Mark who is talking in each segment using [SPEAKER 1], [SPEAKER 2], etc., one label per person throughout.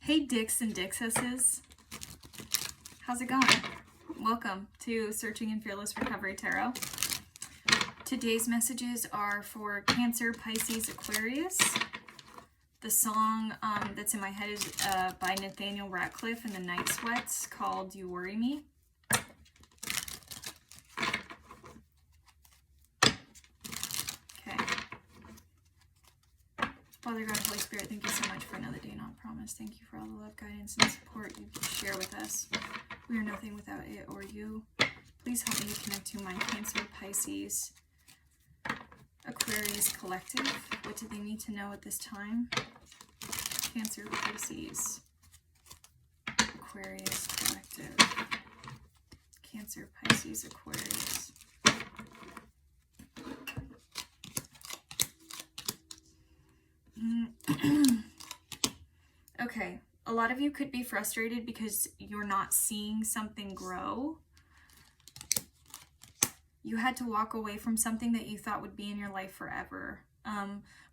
[SPEAKER 1] Hey Dicks and Dixesses, how's it going? Welcome to Searching in Fearless Recovery Tarot. Today's messages are for Cancer, Pisces, Aquarius. The song that's in my head is by Nathaniel Ratcliffe and the Night Sweats called You Worry Me. Father God, Holy Spirit, thank you so much for another day not promised. Thank you for all the love, guidance, and support you share with us. We are nothing without it or you. Please help me to connect to my Cancer, Pisces, Aquarius collective. What do they need to know at this time? Cancer, Pisces, Aquarius collective. Cancer, Pisces, Aquarius. Okay, a lot of you could be frustrated because you're not seeing something grow. You had to walk away from something that you thought would be in your life forever.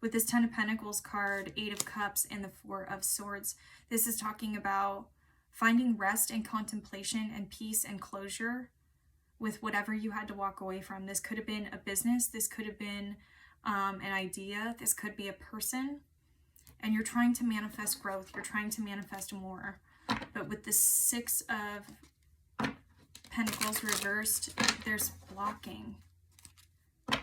[SPEAKER 1] With this Ten of Pentacles card, Eight of Cups, and the Four of Swords, this is talking about finding rest and contemplation and peace and closure with whatever you had to walk away from. This could have been a business, this could have been an idea, this could be a person. And you're trying to manifest growth, you're trying to manifest more. But with the Six of Pentacles reversed, there's blocking.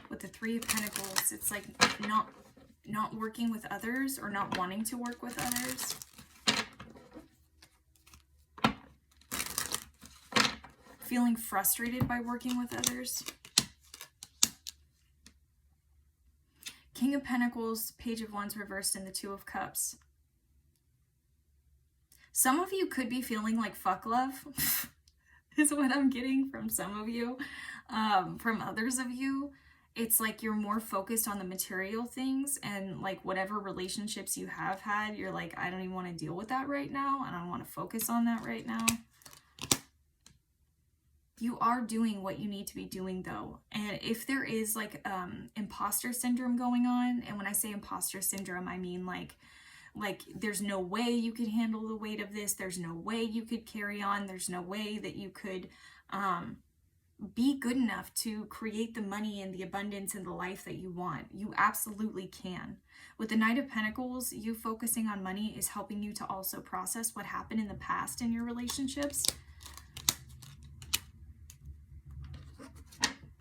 [SPEAKER 1] With the Three of Pentacles, it's like not working with others or not wanting to work with others. Feeling frustrated by working with others. King of Pentacles, Page of Wands reversed, and the Two of Cups. Some of you could be feeling like fuck love, is what I'm getting from some of you. From others of you, it's like you're more focused on the material things, and like whatever relationships you have had, you're like, I don't even want to deal with that right now, and I don't want to focus on that right now. You are doing what you need to be doing though. And if there is like imposter syndrome going on, and when I say imposter syndrome, I mean like there's no way you could handle the weight of this. There's no way you could carry on. There's no way that you could be good enough to create the money and the abundance and the life that you want. You absolutely can. With the Knight of Pentacles, you focusing on money is helping you to also process what happened in the past in your relationships.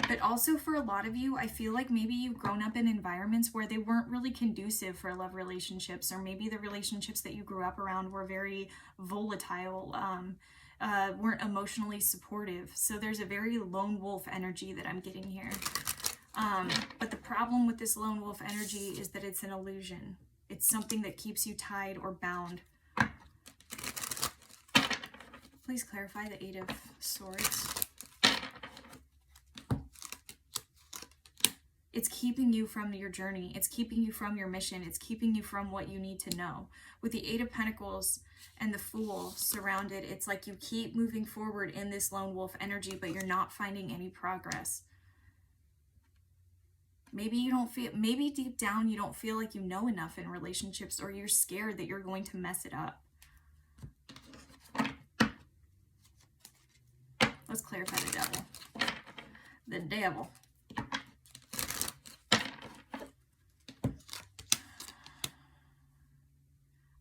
[SPEAKER 1] But also for a lot of you, I feel like maybe you've grown up in environments where they weren't really conducive for love relationships, or maybe the relationships that you grew up around were very volatile, weren't emotionally supportive. So there's a very lone wolf energy that I'm getting here. But the problem with this lone wolf energy is that it's an illusion. It's something that keeps you tied or bound. Please clarify the Eight of Swords. It's keeping you from your journey. It's keeping you from your mission. It's keeping you from what you need to know. With the Eight of Pentacles and the Fool surrounded, it's like you keep moving forward in this lone wolf energy, but you're not finding any progress. Maybe you don't feel, maybe deep down you don't feel like you know enough in relationships, or you're scared that you're going to mess it up. Let's clarify the Devil. The Devil.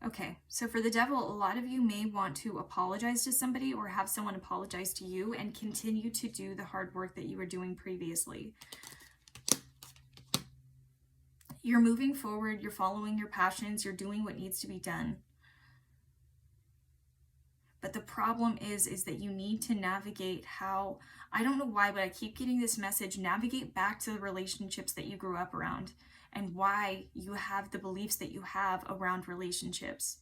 [SPEAKER 1] Okay, so for the Devil, a lot of you may want to apologize to somebody or have someone apologize to you and continue to do the hard work that you were doing previously. You're moving forward, you're following your passions, you're doing what needs to be done. But the problem is that you need to navigate how, I don't know why, but I keep getting this message, navigate back to the relationships that you grew up around. And why you have the beliefs that you have around relationships.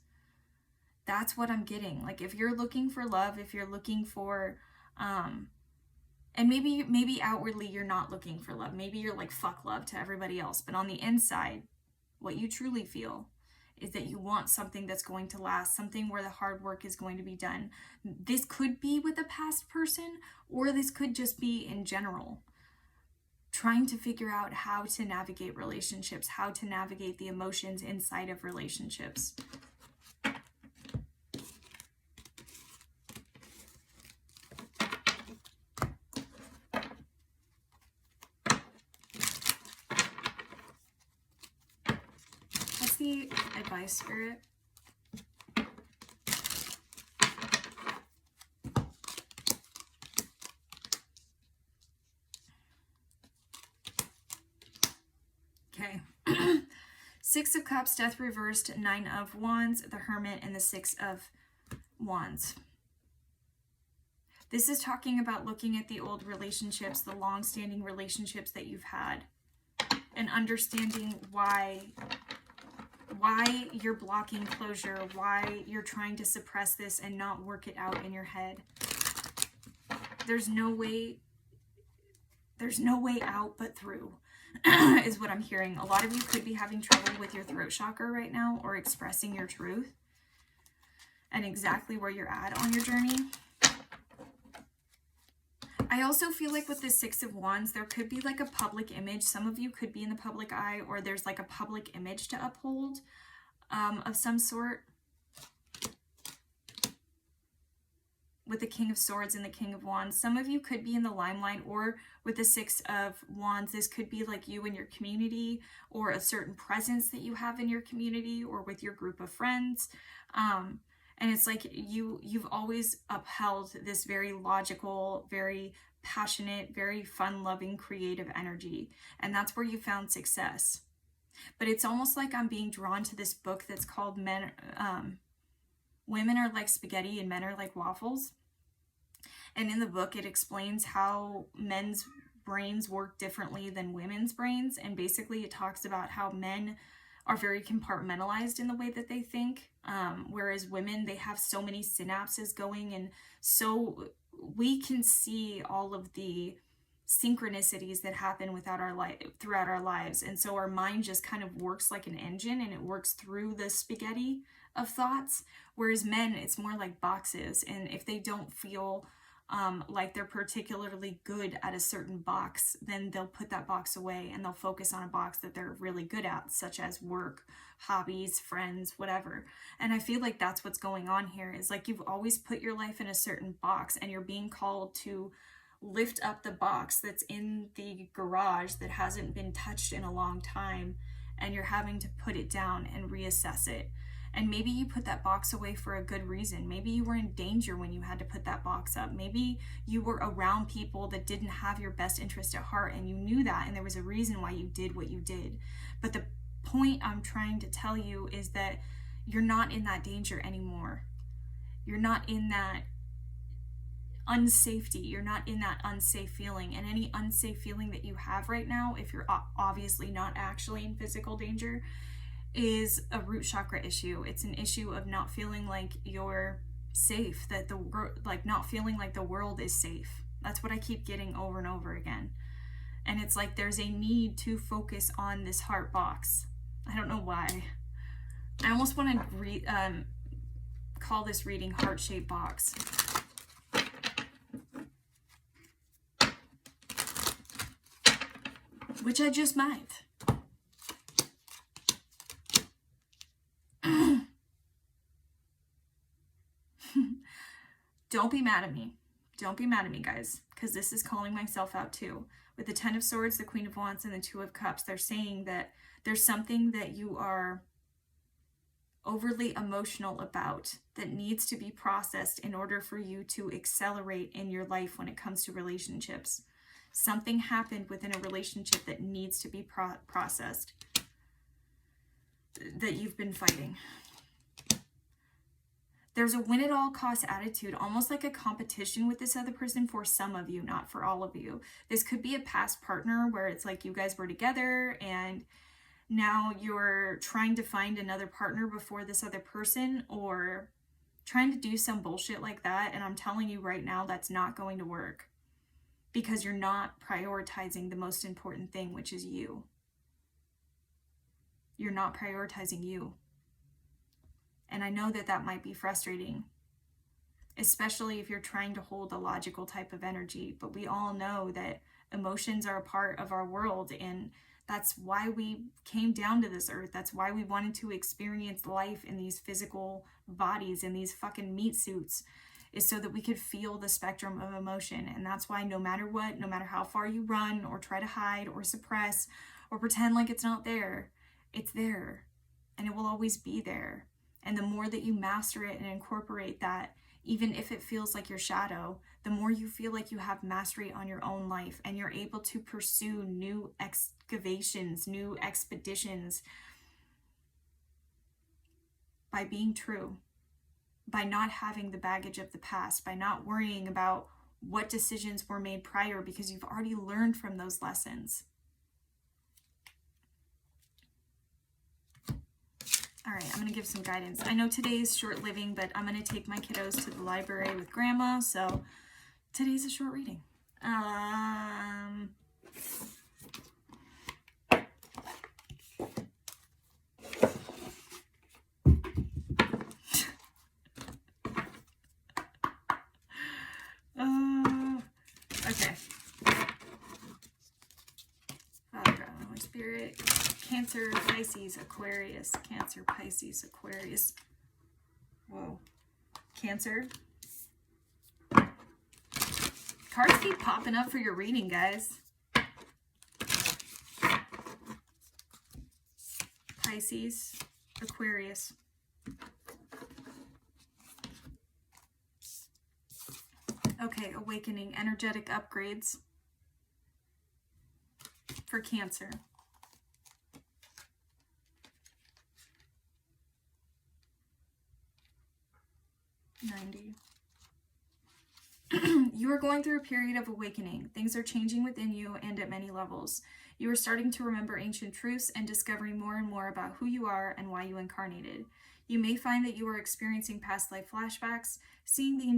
[SPEAKER 1] That's what I'm getting. Like if you're looking for love, if you're looking for, and maybe outwardly you're not looking for love. Maybe you're like fuck love to everybody else. But on the inside, what you truly feel is that you want something that's going to last, something where the hard work is going to be done. This could be with a past person, or this could just be in general. Trying to figure out how to navigate relationships, how to navigate the emotions inside of relationships. the advice, Spirit? Okay. Six of Cups, Death reversed, Nine of Wands, the Hermit, and the Six of Wands. This is talking about looking at the old relationships, the long-standing relationships that you've had, and understanding why you're blocking closure, why you're trying to suppress this and not work it out in your head. There's no way out but through, is what I'm hearing. A lot of you could be having trouble with your throat chakra right now, or expressing your truth and exactly where you're at on your journey. I also feel like with the Six of Wands, there could be like a public image. Some of you could be in the public eye, or there's like a public image to uphold of some sort. With the King of Swords and the King of Wands, some of you could be in the limelight, or with the Six of Wands, this could be like you and your community, or a certain presence that you have in your community, or with your group of friends. And it's like you've always upheld this very logical, very passionate, very fun-loving, creative energy. And that's where you found success. But it's almost like I'm being drawn to this book that's called Women Are Like Spaghetti and Men Are Like Waffles. And in the book, it explains how men's brains work differently than women's brains. And basically it talks about how men are very compartmentalized in the way that they think, whereas women, they have so many synapses going, and so we can see all of the synchronicities that happen throughout our lives. And so our mind just kind of works like an engine, and it works through the spaghetti of thoughts, whereas men, it's more like boxes. And if they don't feel like they're particularly good at a certain box, then they'll put that box away and they'll focus on a box that they're really good at, such as work, hobbies, friends, whatever. And I feel like that's what's going on here, is like you've always put your life in a certain box, and you're being called to lift up the box that's in the garage that hasn't been touched in a long time, and you're having to put it down and reassess it. And maybe you put that box away for a good reason. Maybe you were in danger when you had to put that box up. Maybe you were around people that didn't have your best interest at heart, and you knew that, and there was a reason why you did what you did. But the point I'm trying to tell you is that you're not in that danger anymore. You're not in that unsafety. You're not in that unsafe feeling. And any unsafe feeling that you have right now, if you're obviously not actually in physical danger, is a root chakra issue. It's an issue of not feeling like you're safe, that not feeling like the world is safe. That's what I keep getting over and over again. And it's like there's a need to focus on this heart box. I don't know why. I almost want to call this reading Heart-Shaped Box. Which I just might. Don't be mad at me. Don't be mad at me, guys, because this is calling myself out too. With the Ten of Swords, the Queen of Wands, and the Two of Cups, they're saying that there's something that you are overly emotional about that needs to be processed in order for you to accelerate in your life when it comes to relationships. Something happened within a relationship that needs to be processed, that you've been fighting. There's a win-at-all-cost attitude, almost like a competition with this other person for some of you, not for all of you. This could be a past partner where it's like you guys were together and now you're trying to find another partner before this other person, or trying to do some bullshit like that. And I'm telling you right now, that's not going to work, because you're not prioritizing the most important thing, which is you. You're not prioritizing you. And I know that that might be frustrating, especially if you're trying to hold a logical type of energy. But we all know that emotions are a part of our world, and that's why we came down to this earth. That's why we wanted to experience life in these physical bodies, in these fucking meat suits, is so that we could feel the spectrum of emotion. And that's why no matter what, no matter how far you run or try to hide or suppress or pretend like it's not there, it's there. and it will always be there. And the more that you master it and incorporate that, even if it feels like your shadow, the more you feel like you have mastery on your own life, and you're able to pursue new excavations, new expeditions, by being true, by not having the baggage of the past, by not worrying about what decisions were made prior, because you've already learned from those lessons. All right, I'm going to give some guidance. I know today is short living, but I'm going to take my kiddos to the library with grandma, so today's a short reading. Okay. Father, God, Holy Spirit, Cancer, Pisces, Aquarius, Cancer, Pisces, Aquarius. Whoa. Cancer. Cards keep popping up for your reading, guys. Pisces, Aquarius. Okay, awakening, energetic upgrades for Cancer. You are going through a period of awakening. Things are changing within you and at many levels. You are starting to remember ancient truths and discovering more and more about who you are and why you incarnated. You may find that you are experiencing past life flashbacks, seeing the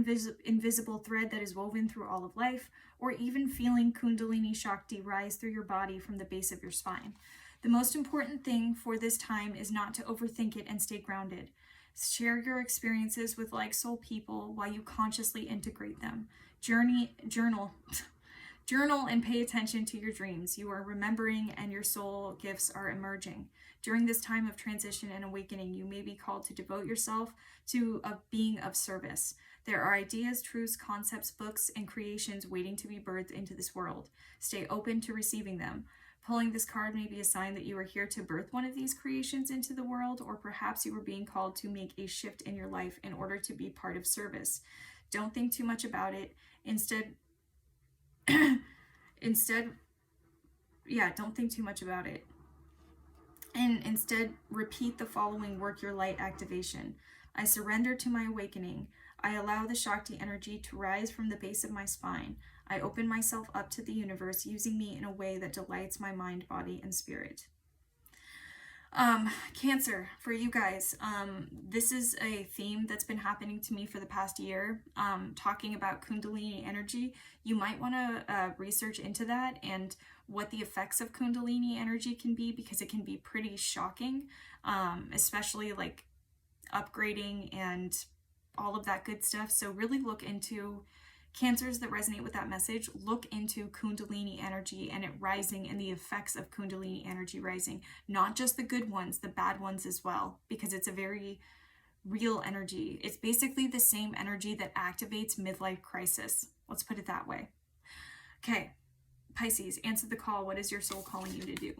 [SPEAKER 1] invisible thread that is woven through all of life, or even feeling Kundalini Shakti rise through your body from the base of your spine. The most important thing for this time is not to overthink it and stay grounded. Share your experiences with like soul people while you consciously integrate them. Journal and pay attention to your dreams. You are remembering and your soul gifts are emerging. During this time of transition and awakening, you may be called to devote yourself to a being of service. There are ideas, truths, concepts, books, and creations waiting to be birthed into this world. Stay open to receiving them. Pulling this card may be a sign that you are here to birth one of these creations into the world, or perhaps you are being called to make a shift in your life in order to be part of service. Don't think too much about it. Instead, don't think too much about it. And instead, repeat the following work your light activation. I surrender to my awakening. I allow the Shakti energy to rise from the base of my spine. I open myself up to the universe, using me in a way that delights my mind, body, and spirit. Cancer, for you guys, this is a theme that's been happening to me for the past year, talking about Kundalini energy. You might want to research into that and what the effects of Kundalini energy can be, because it can be pretty shocking, especially like upgrading and all of that good stuff. So really look into Cancers that resonate with that message. Look into Kundalini energy and it rising and the effects of Kundalini energy rising, not just the good ones, the bad ones as well, because it's a very real energy. It's basically the same energy that activates midlife crisis. Let's put it that way. Okay, Pisces, answer the call. What is your soul calling you to do?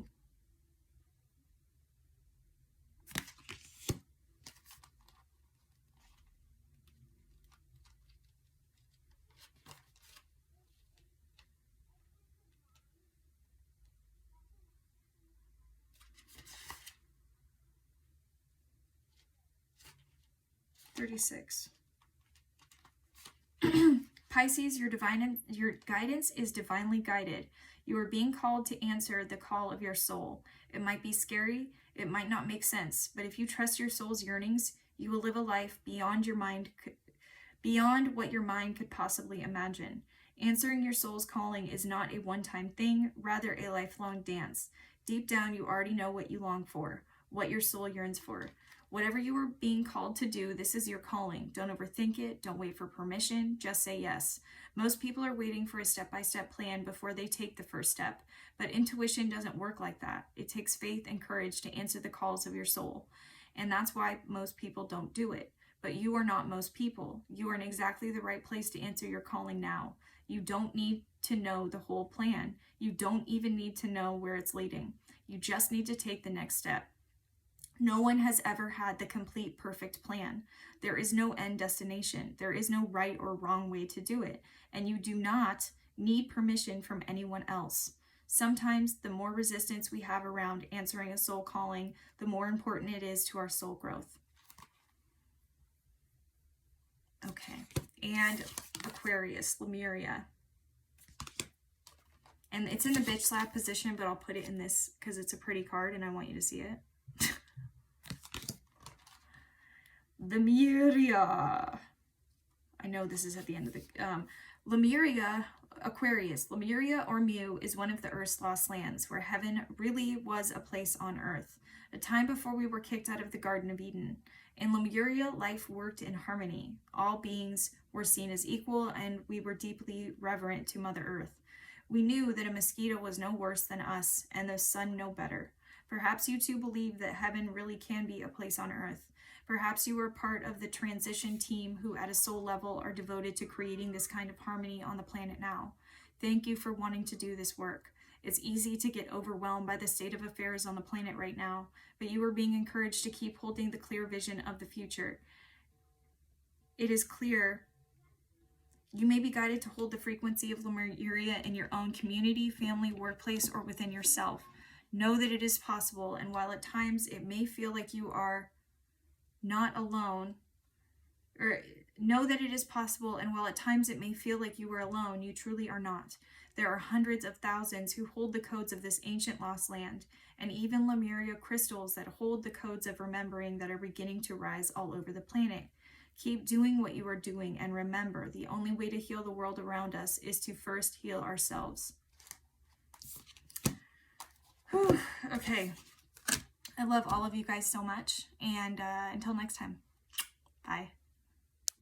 [SPEAKER 1] Pisces, your guidance is divinely guided. You are being called to answer the call of your soul. It might be scary, it might not make sense, but if you trust your soul's yearnings, you will live a life beyond what your mind could possibly imagine. Answering your soul's calling is not a one-time thing, rather a lifelong dance. Deep down, you already know what you long for, what your soul yearns for. Whatever you are being called to do, this is your calling. Don't overthink it. Don't wait for permission. Just say yes. Most people are waiting for a step-by-step plan before they take the first step, but intuition doesn't work like that. It takes faith and courage to answer the calls of your soul, and that's why most people don't do it. But you are not most people. You are in exactly the right place to answer your calling now. You don't need to know the whole plan. You don't even need to know where it's leading. You just need to take the next step. No one has ever had the complete perfect plan. There is no end destination. There is no right or wrong way to do it. And you do not need permission from anyone else. Sometimes the more resistance we have around answering a soul calling, the more important it is to our soul growth. Okay, and Aquarius, Lemuria. And it's in the bitch slap position, but I'll put it in this because it's a pretty card and I want you to see it. Lemuria. I know this is at the end of the... Lemuria, Aquarius. Lemuria or Mu is one of the Earth's lost lands where heaven really was a place on Earth, a time before we were kicked out of the Garden of Eden. In Lemuria, life worked in harmony. All beings were seen as equal, and we were deeply reverent to Mother Earth. We knew that a mosquito was no worse than us, and the sun no better. Perhaps you too believe that heaven really can be a place on Earth. Perhaps you are part of the transition team who at a soul level are devoted to creating this kind of harmony on the planet now. Thank you for wanting to do this work. It's easy to get overwhelmed by the state of affairs on the planet right now, but you are being encouraged to keep holding the clear vision of the future. It is clear you may be guided to hold the frequency of Lemuria in your own community, family, workplace, or within yourself. Know that it is possible, and while at times it may feel like you are not alone, or know that it is possible, and while at times it may feel like you are alone, you truly are not. There are hundreds of thousands who hold the codes of this ancient lost land, and even Lemuria crystals that hold the codes of remembering that are beginning to rise all over the planet. Keep doing what you are doing, and remember, the only way to heal the world around us is to first heal ourselves. Whew. Okay. I love all of you guys so much, and until next time, bye.